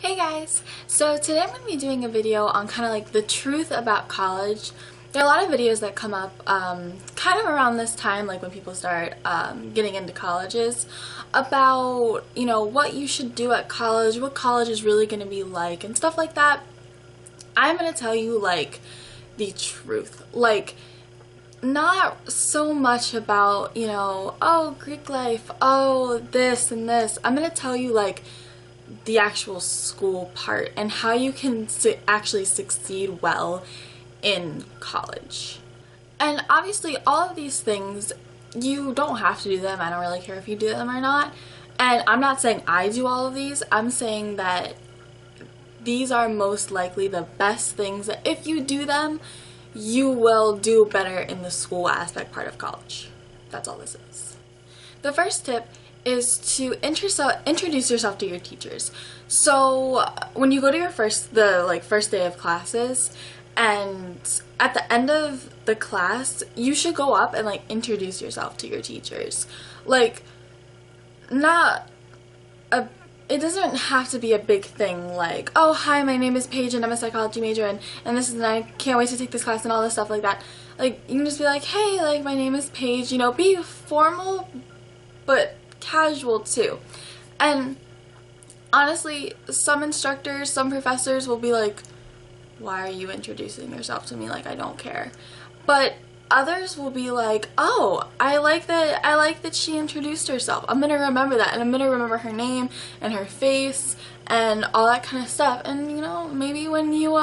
Hey guys! So today I'm going to be doing a video on kind of like the truth about college. There are a lot of videos that come up kind of around this time, like when people start getting into colleges, about, you know, what you should do at college, what college is really going to be like, and stuff like that. I'm going to tell you, like, the truth. Like, not so much about, you know, oh, Greek life, oh, this and this. I'm going to tell you, like, the actual school part and how you can actually succeed well in college. And obviously all of these things, you don't have to do them. I don't really care if you do them or not. And I'm not saying I do all of these. I'm saying that these are most likely the best things that if you do them, you will do better in the school aspect part of college. That's all this is. The first tip is to introduce yourself to your teachers. So when you go to your first day of classes, and at the end of the class, you should go up and like introduce yourself to your teachers. Like, it doesn't have to be a big thing like, oh, hi, my name is Paige and I'm a psychology major and this is, and I can't wait to take this class and all this stuff like that. Like, you can just be like, hey, like, my name is Paige, you know, be formal but casual too. And honestly, some instructors, some professors will be like, why are you introducing yourself to me? Like, I don't care. But others will be like, oh, I like that she introduced herself. I'm gonna remember that, and I'm gonna remember her name and her face and all that kind of stuff. And you know, maybe when you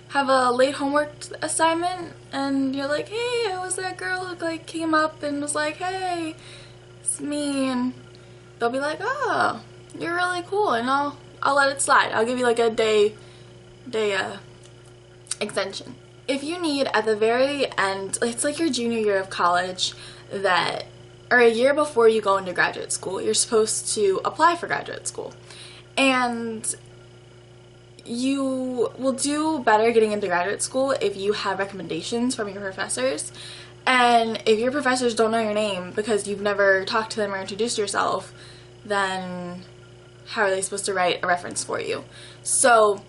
have a late homework assignment and you're like, hey, I was that girl who like came up and was like, hey, it's me, and they'll be like, oh, you're really cool, and I'll let it slide. I'll give you like a day extension. If you need at the very end, it's like your junior year of college, or a year before you go into graduate school, you're supposed to apply for graduate school. And you will do better getting into graduate school if you have recommendations from your professors. And if your professors don't know your name because you've never talked to them or introduced yourself, then how are they supposed to write a reference for you? So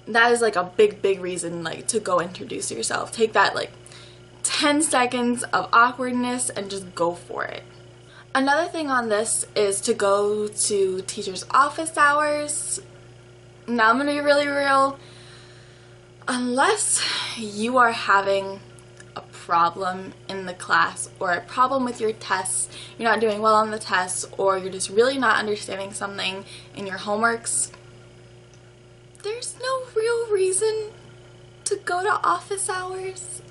that is like a big reason, like, to go introduce yourself. Take that like 10 seconds of awkwardness and just go for it. Another thing on this is to go to teachers' office hours. Now I'm gonna be really real. Unless you are having a problem in the class or a problem with your tests, you're not doing well on the tests, or you're just really not understanding something in your homeworks, there's no real reason to go to office hours.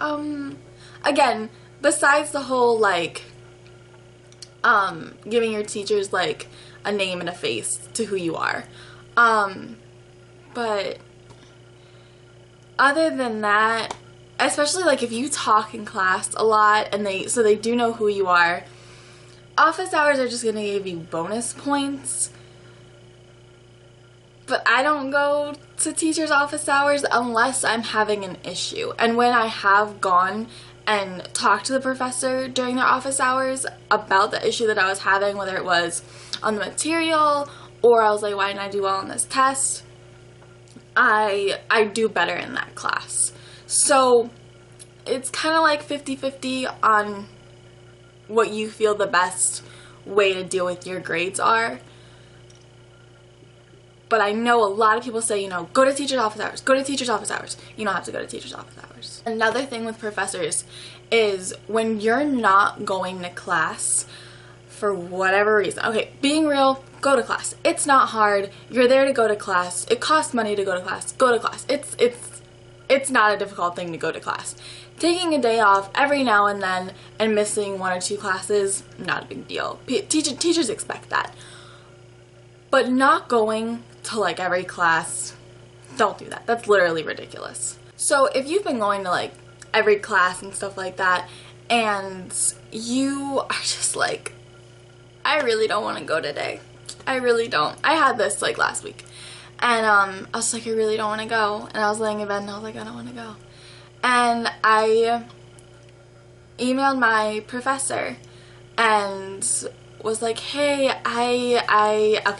Again, besides the whole like giving your teachers like a name and a face to who you are, but other than that, especially like if you talk in class a lot and they do know who you are, office hours are just gonna give you bonus points. But I don't go to teachers' office hours unless I'm having an issue. And when I have gone and talked to the professor during their office hours about the issue that I was having, whether it was on the material or I was like, why didn't I do well on this test, I do better in that class. So it's kind of like 50-50 on what you feel the best way to deal with your grades are. But I know a lot of people say, you know, go to teacher's office hours, go to teacher's office hours. You don't have to go to teacher's office hours. Another thing with professors is when you're not going to class for whatever reason. Okay, being real, go to class. It's not hard. You're there to go to class. It costs money to go to class. Go to class. It's not a difficult thing to go to class. Taking a day off every now and then and missing 1 or 2 classes, not a big deal. Teachers expect that. But not going to like every class, don't do that. That's literally ridiculous. So if you've been going to like every class and stuff like that, and you are just like, I really don't want to go today. I really don't. I had this like last week. And I was like, I really don't want to go. And I was laying in bed and I was like, I don't want to go. And I emailed my professor and was like, hey, okay,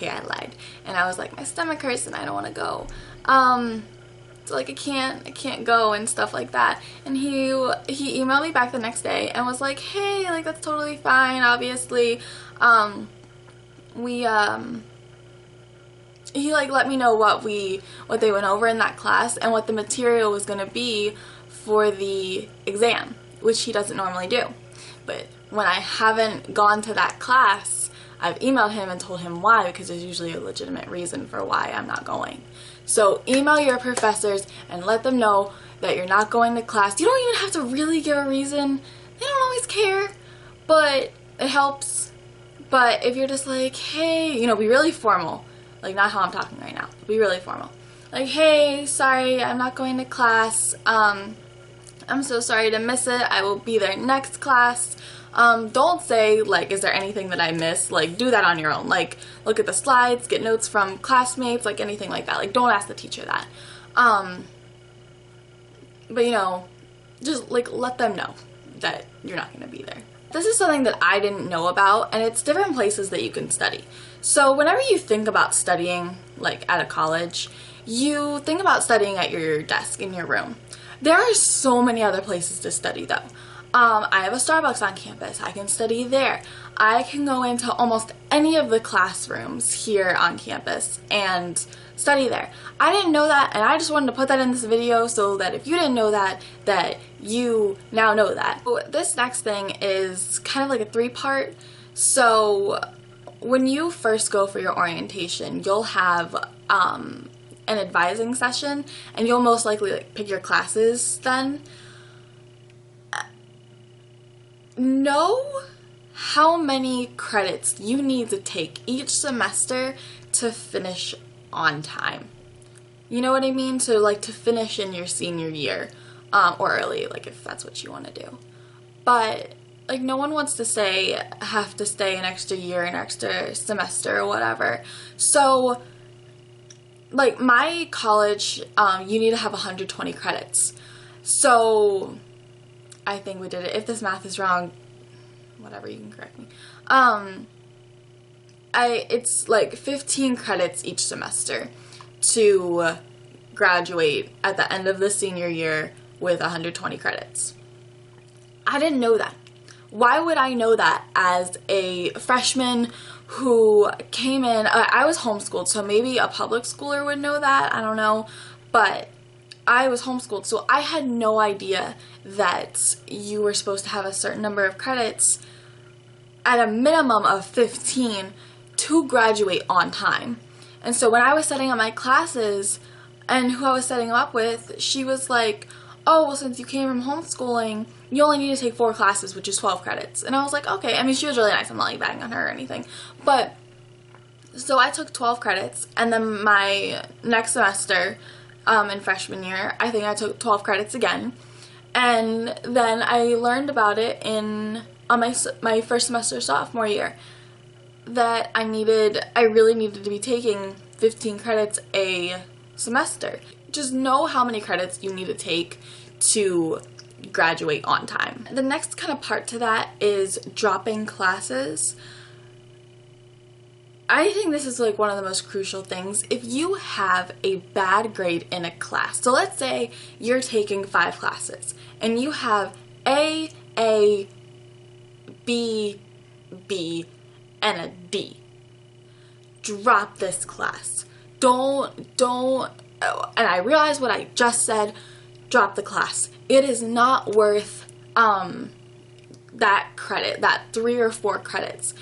I lied. And I was like, my stomach hurts and I don't want to go. So like I can't go and stuff like that. And he emailed me back the next day and was like, hey, like that's totally fine, obviously. He like let me know what they went over in that class and what the material was gonna be for the exam, which he doesn't normally do. But when I haven't gone to that class, I've emailed him and told him why, because there's usually a legitimate reason for why I'm not going. So email your professors and let them know that you're not going to class. You don't even have to really give a reason. They don't always care, but it helps. But if you're just like, hey, you know, be really formal. Like, not how I'm talking right now. Be really formal. Like, hey, sorry, I'm not going to class. I'm so sorry to miss it. I will be there next class. Don't say, like, is there anything that I missed? Like, do that on your own. Like, look at the slides, get notes from classmates, like, anything like that. Like, don't ask the teacher that. But, you know, just, like, let them know that you're not going to be there. This is something that I didn't know about, and it's different places that you can study. So whenever you think about studying, like at a college, you think about studying at your desk in your room. There are so many other places to study though. I have a Starbucks on campus. I can study there. I can go into almost any of the classrooms here on campus and study there. I didn't know that, and I just wanted to put that in this video so that if you didn't know that, that you now know that. So this next thing is kind of like a three-part. So when you first go for your orientation, you'll have an advising session, and you'll most likely like pick your classes then. Know how many credits you need to take each semester to finish on time. You know what I mean? So like to finish in your senior year, or early, like if that's what you want to do. But like no one wants to have to stay an extra year, an extra semester or whatever. So like my college, you need to have 120 credits. So I think we did it. If this math is wrong, whatever, you can correct me. It's like 15 credits each semester to graduate at the end of the senior year with 120 credits. I didn't know that. Why would I know that as a freshman who came in? I was homeschooled, so maybe a public schooler would know that. I don't know. But I was homeschooled, so I had no idea that you were supposed to have a certain number of credits at a minimum of 15 to graduate on time. And so when I was setting up my classes and who I was setting them up with, she was like, oh, well, since you came from homeschooling, you only need to take 4 classes, which is 12 credits. And I was like, okay. I mean, she was really nice. I'm not like bagging on her or anything. But so I took 12 credits, and then my next semester in freshman year, I think I took 12 credits again. And then I learned about it on my first semester sophomore year, that I really needed to be taking 15 credits a semester. Just know how many credits you need to take to graduate on time. The next kind of part to that is dropping classes. I think this is like one of the most crucial things. If you have a bad grade in a class, so let's say you're taking 5 classes and you have A, B, B, and a D. Drop this class. Don't, and I realize what I just said, drop the class. It is not worth that credit, that 3 or 4 credits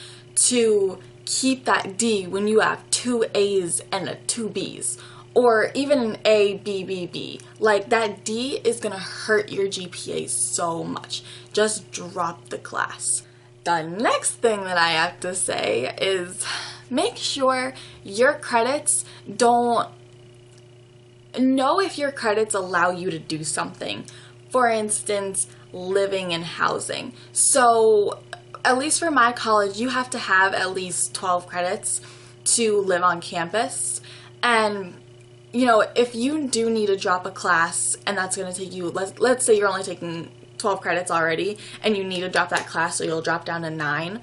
to keep that D when you have 2 A's and 2 B's, or even an A, B, B, B. Like, that D is gonna hurt your GPA so much. Just drop the class. The next thing that I have to say is make sure your credits know if your credits allow you to do something. For instance, living and housing. So at least for my college, you have to have at least 12 credits to live on campus. And you know, if you do need to drop a class and that's going to take you, let's say you're only taking 12 credits already and you need to drop that class, so you'll drop down to 9,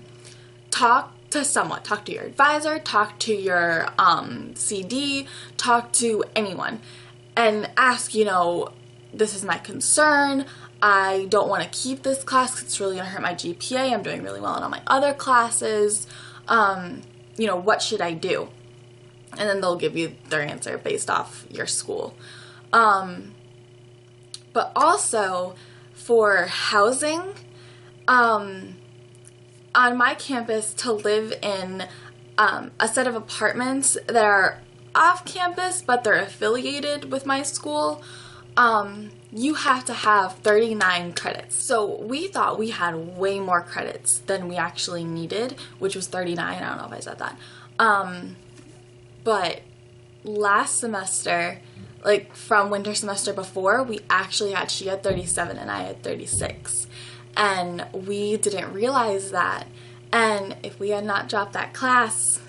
talk to someone. Talk to your advisor, talk to your CD, talk to anyone and ask, you know, this is my concern. I don't want to keep this class because it's really going to hurt my GPA. I'm doing really well in all my other classes. You know, what should I do? And then they'll give you their answer based off your school. But also for housing, on my campus, to live in a set of apartments that are off campus but they're affiliated with my school, you have to have 39 credits. So we thought we had way more credits than we actually needed, which was 39. I don't know if I said that. But last semester, like from winter semester before, we actually had, she had 37 and I had 36. And we didn't realize that. And if we had not dropped that class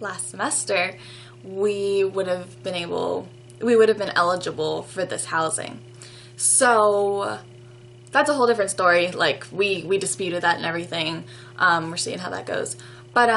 last semester, we would have been eligible for this housing. So that's a whole different story. Like we disputed that and everything. We're seeing how that goes. But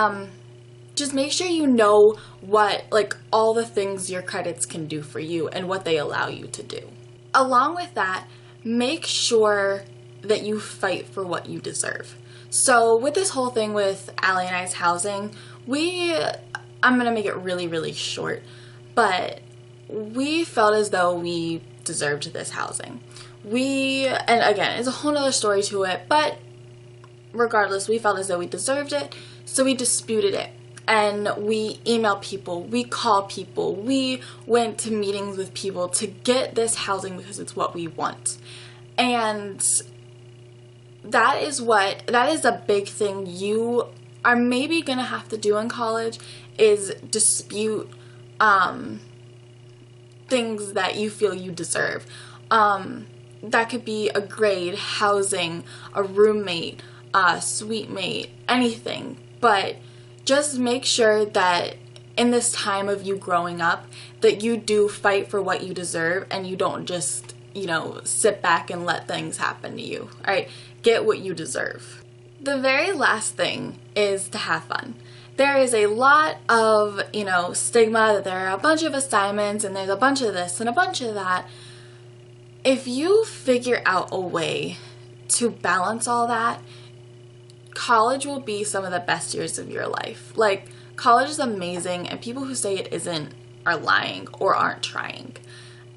just make sure you know what, like, all the things your credits can do for you and what they allow you to do. Along with that, make sure that you fight for what you deserve. So with this whole thing with Allie and I's housing, I'm gonna make it really, really short, but we felt as though we deserved this housing. And again, it's a whole nother story to it, but regardless, we felt as though we deserved it, so we disputed it. And we emailed people, we called people, we went to meetings with people to get this housing because it's what we want. And that is a big thing you are maybe gonna have to do in college, is dispute things that you feel you deserve. That could be a grade, housing, a roommate, a suite mate, anything. But just make sure that in this time of you growing up, that you do fight for what you deserve and you don't just, you know, sit back and let things happen to you. All right, get what you deserve. The very last thing is to have fun. There is a lot of, you know, stigma that there are a bunch of assignments and there's a bunch of this and a bunch of that. If you figure out a way to balance all that, college will be some of the best years of your life. Like, college is amazing, and people who say it isn't are lying or aren't trying.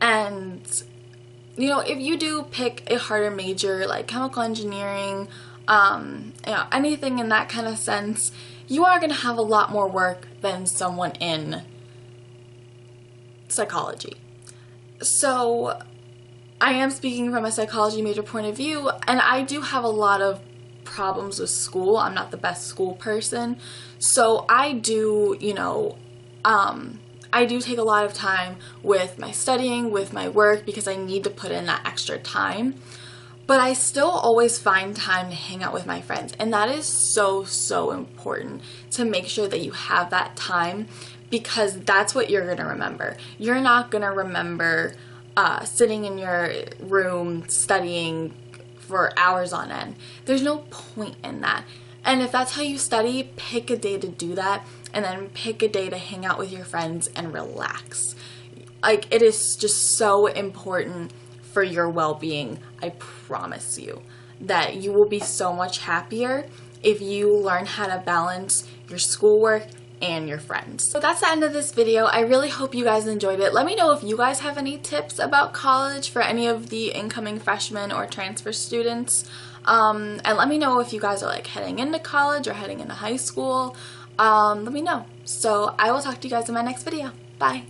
And, you know, if you do pick a harder major like chemical engineering, you know, anything in that kind of sense, you are going to have a lot more work than someone in psychology. So I am speaking from a psychology major point of view, and I do have a lot of problems with school. I'm not the best school person, so I do, you know, I do take a lot of time with my studying, with my work, because I need to put in that extra time. But I still always find time to hang out with my friends, and that is so, so important, to make sure that you have that time, because that's what you're going to remember. You're not going to remember sitting in your room studying for hours on end. There's no point in that. And if that's how you study, pick a day to do that, and then pick a day to hang out with your friends and relax. Like, it is just so important for your well-being. I promise you that you will be so much happier if you learn how to balance your schoolwork and your friends. So that's the end of this video. I really hope you guys enjoyed it. Let me know if you guys have any tips about college for any of the incoming freshmen or transfer students. And let me know if you guys are like heading into college or heading into high school. Let me know. So I will talk to you guys in my next video. Bye.